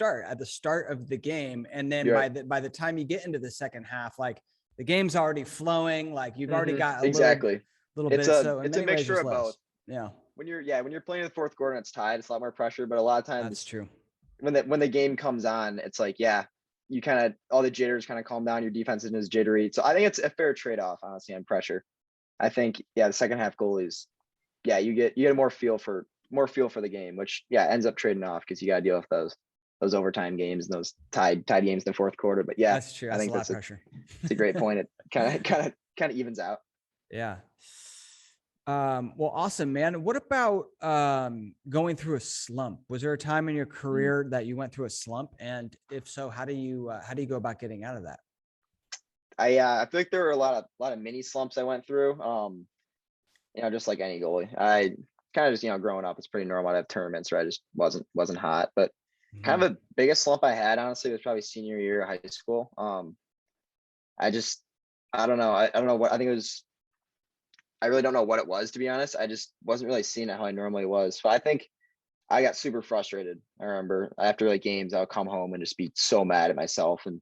start of the game. And then by the time you get into the second half, like the game's already flowing, like you've already got a little bit. So it's a mixture of both. Yeah. When you're playing in the fourth quarter and it's tied, it's a lot more pressure, but a lot of times that's true. When the game comes on, it's like, you kind of, all the jitters kind of calm down. Your defense isn't as jittery. So I think it's a fair trade-off, honestly, on pressure. I think, the second half goalies, you get a more feel for the game, which ends up trading off because you got to deal with those overtime games and those tied games in the fourth quarter. But that's true. That's I think that's pressure. It's a great point. It kind of evens out. Yeah. Well, awesome, man. What about going through a slump? Was there a time in your career that you went through a slump? And if so, how do you go about getting out of that? I feel like there were a lot of mini slumps I went through. Just like any goalie. I kind of just, growing up, it's pretty normal to have tournaments where I just wasn't hot. But kind of the biggest slump I had, honestly, was probably senior year of high school. I don't know. I don't know what, I think it was, I really don't know what it was, to be honest. I just wasn't really seeing it how I normally was. So I think I got super frustrated. I remember after like games, I would come home and just be so mad at myself, and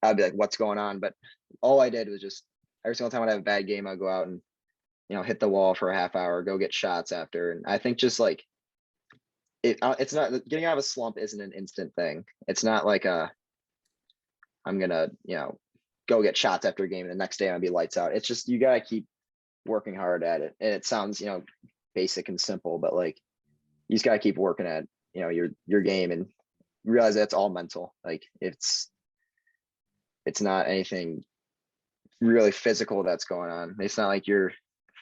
I'd be like, what's going on? But all I did was just every single time I'd have a bad game, I'd go out and, hit the wall for a half hour, go get shots after. And I think just like it's not, getting out of a slump isn't an instant thing. It's not like I'm gonna, go get shots after a game and the next day I'm gonna be lights out. It's just, you gotta keep working hard at it. And it sounds, basic and simple, but like, you just gotta keep working at, your game, and realize that it's all mental. Like it's not anything really physical that's going on. It's not like you're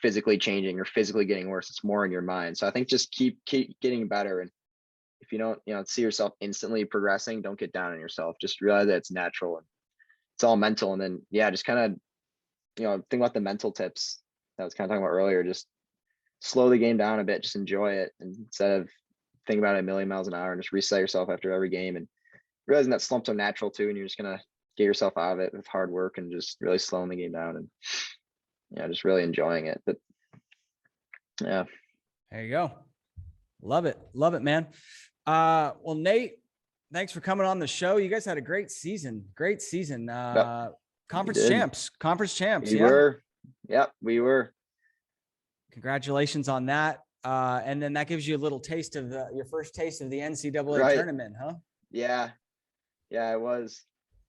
physically changing or physically getting worse. It's more in your mind. So I think just keep getting better. And if you don't, see yourself instantly progressing, don't get down on yourself. Just realize that it's natural and it's all mental. And then, just kind of, think about the mental tips that I was kind of talking about earlier. Just slow the game down a bit, just enjoy it. And instead of thinking about it a million miles an hour, and just reset yourself after every game, and realizing that slumps are natural too. And you're just going to get yourself out of it with hard work and just really slowing the game down, and just really enjoying it. But yeah, there you go. Love it, man. Well, Nate, thanks for coming on the show. You guys had a great season. Conference champs. We were. Congratulations on that. And then that gives you a little taste of your first taste of the NCAA tournament, huh? Yeah, it was.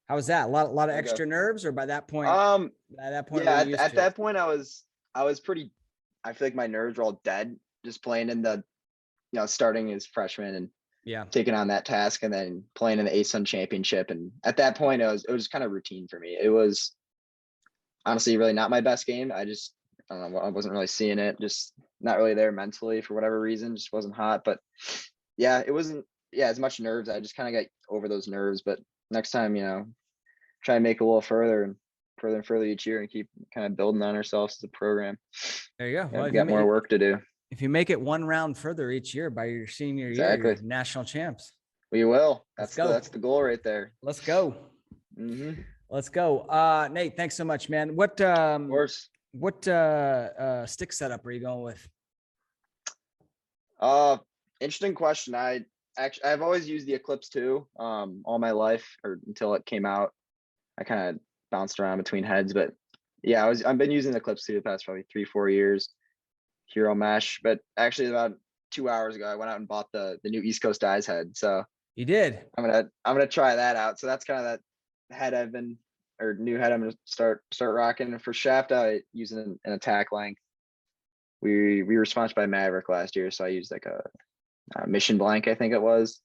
How was that? A lot of extra nerves, or by that point? At that point, I was pretty. I feel like my nerves were all dead, just playing in the, starting as freshman and taking on that task, and then playing in the ASUN championship. And at that point, it was kind of routine for me. It was honestly really not my best game. I don't know. I wasn't really seeing it. Just not really there mentally for whatever reason. Just wasn't hot. But it wasn't as much nerves. I just kind of got over those nerves. But next time, try and make a little further and further each year, and keep kind of building on ourselves as a program. There you go. Well, we've got more work to do. If you make it one round further each year by your senior year, you're national champs. We will. That's the goal right there. Let's go. Mm-hmm. Let's go. Nate, thanks so much, man. What stick setup are you going with? Interesting question. I've always used the Eclipse 2 all my life, or until it came out. I kind of bounced around between heads, but I've been using the Eclipse 2 the past probably 3-4 years. Hero mesh, but actually about 2 hours ago I went out and bought the new East Coast Eyes head. So you did. I'm gonna try that out. So that's kind of that head new head I'm gonna start rocking. And for shaft, I using an attack length. We were sponsored by Maverick last year, so I used like a Mission Blank, I think it was,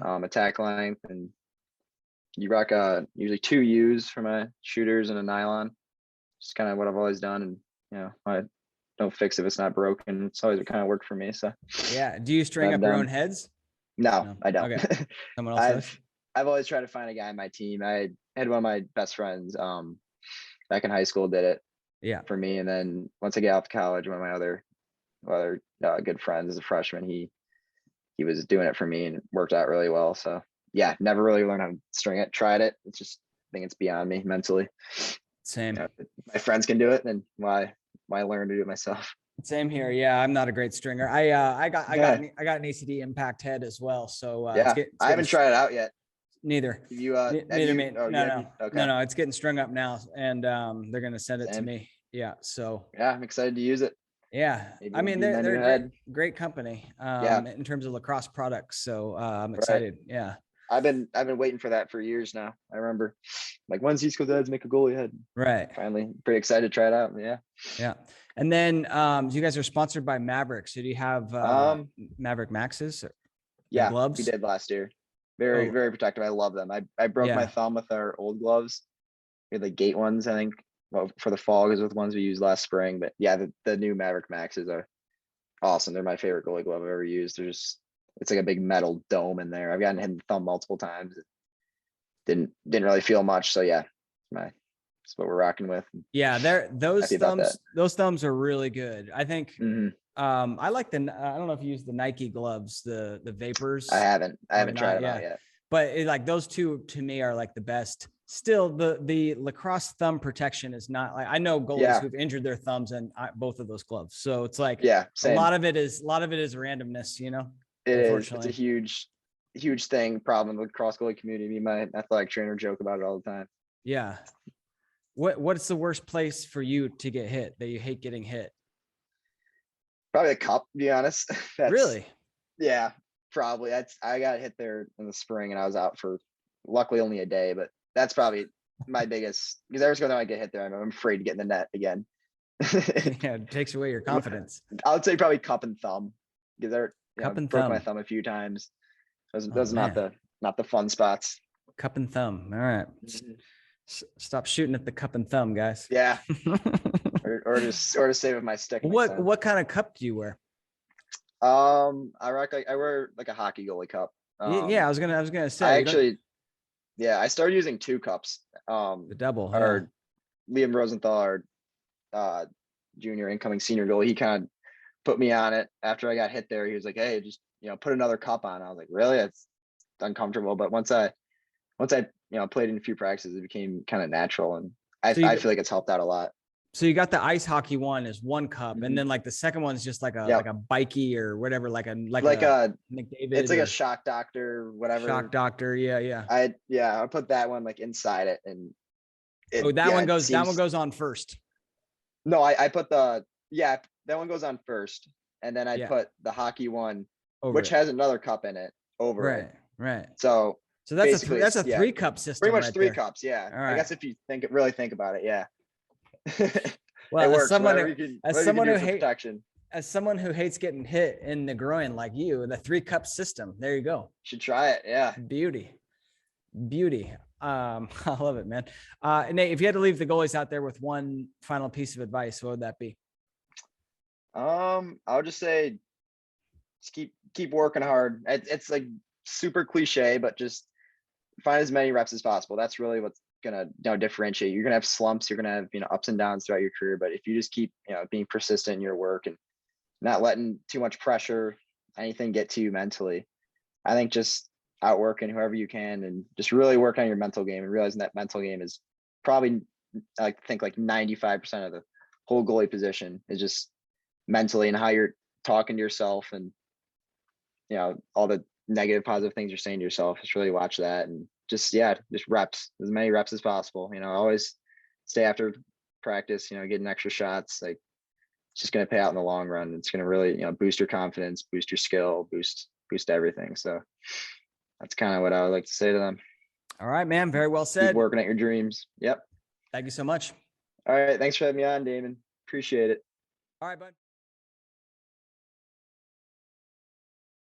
attack length. And you rock usually 2 U's for my shooters and a nylon. Just kind of what I've always done, and I don't fix if it's not broken. It's always kind of worked for me. So yeah. Do you string up your own heads? No, I don't. Okay. Someone else does? I've always tried to find a guy on my team. I had one of my best friends back in high school did it for me. And then once I get out to college, one of my other good friends as a freshman, he was doing it for me, and it worked out really well. So never really learned how to string it. Tried it. It's just, I think it's beyond me mentally. Same. My friends can do it, then why learn to do it myself? Same here. Yeah, I'm not a great stringer. I got an ACD impact head as well. So I haven't tried it out yet. Neither. Neither me. No. It's getting strung up now, and they're gonna send it to me. Yeah. So I'm excited to use it. Yeah, I mean they're a great company. In terms of lacrosse products. So I'm excited. Right. Yeah. I've been waiting for that for years now. I remember, like, when's East Coast Dads make a goalie head? Right. Finally, pretty excited to try it out. Yeah. Yeah. And then you guys are sponsored by Maverick. So do you have Maverick Maxes? Yeah, gloves? We did last year. Very, very protective. I love them. I broke my thumb with our old gloves. We had like gate ones, I think, for the fall because with the ones we used last spring. But yeah, the new Maverick Maxes are awesome. They're my favorite goalie glove I've ever used. It's like a big metal dome in there. I've gotten hit in the thumb multiple times. Didn't really feel much. So yeah, that's what we're rocking with. Yeah, those thumbs are really good. I think I like I don't know if you use the Nike gloves, the Vapors. I haven't tried them out yet. But like those two to me are like the best. Still, the lacrosse thumb protection is not like, I know goalies who've injured their thumbs in both of those gloves. So it's like a lot of it is randomness, you know. It is. It's a huge thing, problem with cross goalie community. Me and my athletic trainer joke about it all the time. Yeah. What's the worst place for you to get hit that you hate getting hit? Probably a cup, to be honest. Really? Yeah, probably. I got hit there in the spring and I was out for luckily only a day, but that's probably my biggest, because every single time I get hit there, I'm afraid to get in the net again. Yeah, it takes away your confidence. I would say probably cup and thumb, because I broke my thumb a few times. Those are not the fun spots. Cup and thumb. All right. Stop shooting at the cup and thumb, guys. Yeah. or just save with my stick. What kind of cup do you wear? I wear like a hockey goalie cup. Yeah, I was gonna say. I started using 2 cups. The double. Or Liam Rosenthal, our junior incoming senior goalie, he kind of put me on it after I got hit there. He was like, "Hey, just put another cup on." I was like, "Really?" It's uncomfortable. But once I played in a few practices, it became kind of natural, and I feel like it's helped out a lot. So you got the ice hockey one is 1 cup, and then like the second one is just like a bikey or whatever, like a McDavid. It's like a shock doctor, whatever. Shock doctor, yeah. I put that one like inside it, and that one goes on first. No, I put that one goes on first, and then I put the hockey one, which has another cup in it, over it. Right. So that's a 3 cup system. Pretty much 3 cups, yeah. Right. I guess if you really think about it, yeah. Well, it works. As someone who hates getting hit in the groin like you, the 3 cup system. There you go. Should try it. Yeah. Beauty. I love it, man. Nate, if you had to leave the goalies out there with one final piece of advice, what would that be? I would just say, just keep working hard. It's like super cliche, but just find as many reps as possible. That's really what's gonna differentiate. You're gonna have slumps, you're gonna have ups and downs throughout your career, but if you just keep being persistent in your work and not letting too much pressure, anything get to you mentally, I think just outworking whoever you can and just really work on your mental game and realizing that mental game is probably, I think, like 95% of the whole goalie position is just mentally, and how you're talking to yourself, and all the negative, positive things you're saying to yourself. Just really watch that, and just reps, as many reps as possible. Always stay after practice, getting extra shots. Like, it's just going to pay out in the long run. It's going to really, boost your confidence, boost your skill, boost everything. So that's kind of what I would like to say to them. All right, man. Very well said. Keep working at your dreams. Yep. Thank you so much. All right. Thanks for having me on, Damon. Appreciate it. All right, bud.